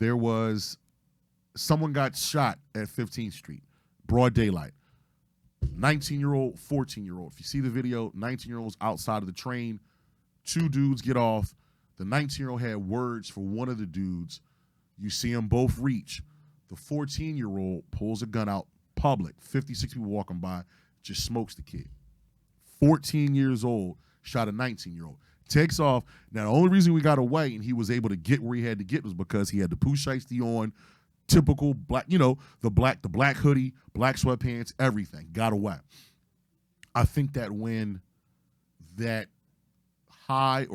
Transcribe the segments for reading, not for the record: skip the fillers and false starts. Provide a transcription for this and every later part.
There was someone got shot at 15th Street, broad daylight. 19-year-old, 14-year-old. If you see the video, 19-year-old's outside of the train. Two dudes get off. The 19-year-old had words for one of the dudes. You see them both reach. The 14-year-old pulls a gun out, public, 56 people walking by, just smokes the kid. 14 years old, shot a 19-year-old. Takes off. Now, the only reason we got away and he was able to get where he had to get was because he had the poo shiesty on, typical black, the black hoodie, black sweatpants, everything. Got away. I think that when that high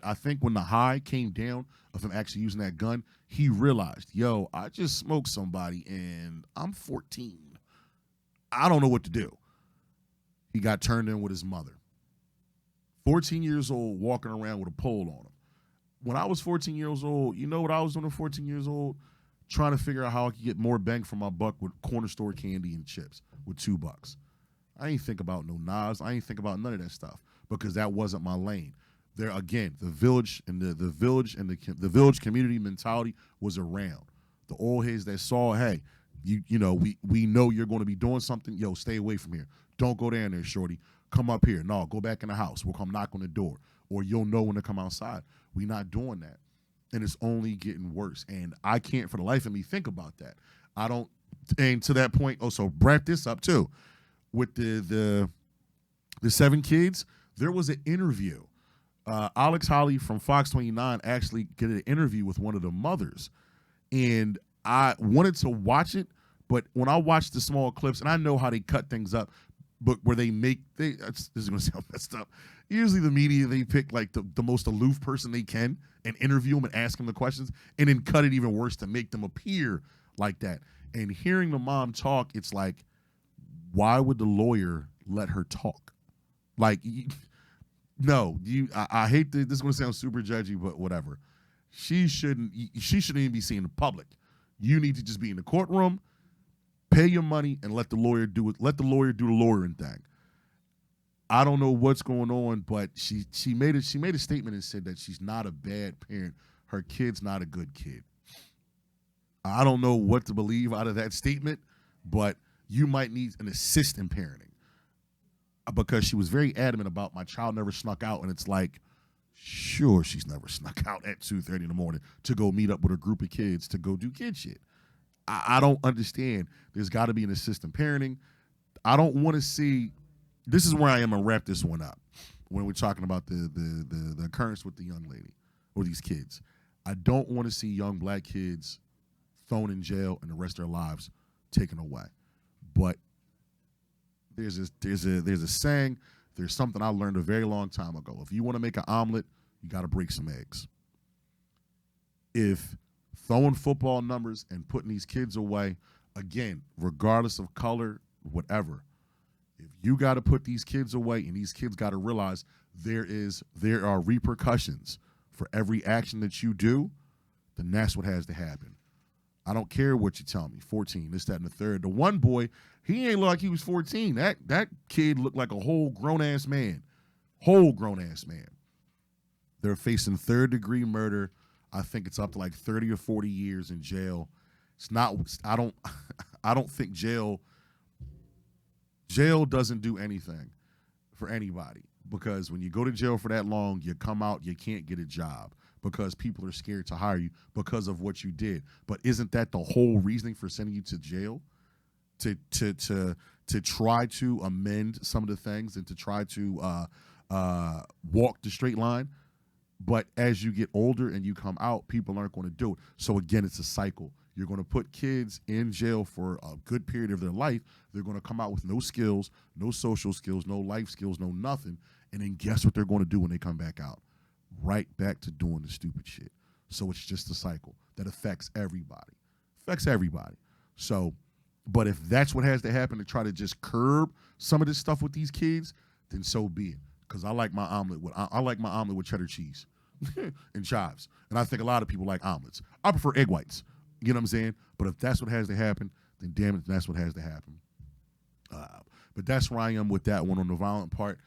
I think when the high came down of him actually using that gun, he realized, yo, I just smoked somebody and I'm 14. I don't know what to do. He got turned in with his mother. 14 years old, walking around with a pole on him. When I was 14 years old, you know what I was doing at 14 years old? Trying to figure out how I could get more bang for my buck with corner store candy and chips with $2. I ain't think about no knives. I ain't think about none of that stuff because that wasn't my lane. There again, the village and the village community mentality was around. The old heads that saw, hey, we know you're going to be doing something. Yo, stay away from here. Don't go down there, shorty. Come up here. No, go back in the house. We'll come knock on the door, or you'll know when to come outside. We not doing that. And it's only getting worse. And I can't for the life of me think about that. I don't, and to that point, also wrap this up too. With the 7 kids, there was an interview. Alex Holly from Fox 29 actually did an interview with one of the mothers. And I wanted to watch it, but when I watched the small clips, and I know how they cut things up, but where this is going to sound messed up. Usually the media, they pick like the most aloof person they can and interview them and ask them the questions and then cut it even worse to make them appear like that. And hearing the mom talk, it's like, why would the lawyer let her talk? Like, I hate this is going to sound super judgy, but whatever. She shouldn't even be seen in public. You need to just be in the courtroom, pay your money, and let the lawyer do it. Let the lawyer do the lawyering thing. I don't know what's going on, but she made a statement and said that she's not a bad parent. Her kid's not a good kid. I don't know what to believe out of that statement, but you might need an assist in parenting because she was very adamant about my child never snuck out, and it's like, sure, she's never snuck out at 2:30 in the morning to go meet up with a group of kids to go do kid shit. I don't understand. There's got to be an assistant parenting. I don't want to see. This is where I am. Gonna wrap this one up when we're talking about the occurrence with the young lady or these kids. I don't want to see young black kids thrown in jail and the rest of their lives taken away. But there's a saying. There's something I learned a very long time ago. If you want to make an omelet, you got to break some eggs. If throwing football numbers and putting these kids away, again, regardless of color, whatever, if you got to put these kids away and these kids got to realize there are repercussions for every action that you do, then that's what has to happen. I don't care what you tell me, 14, this, that, and the third. The one boy, he ain't look like he was 14. That kid looked like a whole grown-ass man. Whole grown-ass man. They're facing third-degree murder. I think it's up to like 30 or 40 years in jail. It's not, I don't think jail doesn't do anything for anybody because when you go to jail for that long, you come out, you can't get a job because people are scared to hire you because of what you did. But isn't that the whole reasoning for sending you to jail? To try to amend some of the things and to try to walk the straight line. But as you get older and you come out, people aren't going to do it. So again, it's a cycle. You're going to put kids in jail for a good period of their life. They're going to come out with no skills, no social skills, no life skills, no nothing. And then guess what they're going to do when they come back out? Right back to doing the stupid shit. So it's just a cycle that affects everybody. So, but if that's what has to happen to try to just curb some of this stuff with these kids, then so be it. Because I like my omelet with cheddar cheese and chives. And I think a lot of people like omelets. I prefer egg whites. You know what I'm saying? But if that's what has to happen, then damn it, that's what has to happen. But that's where I am with that one on the violent part.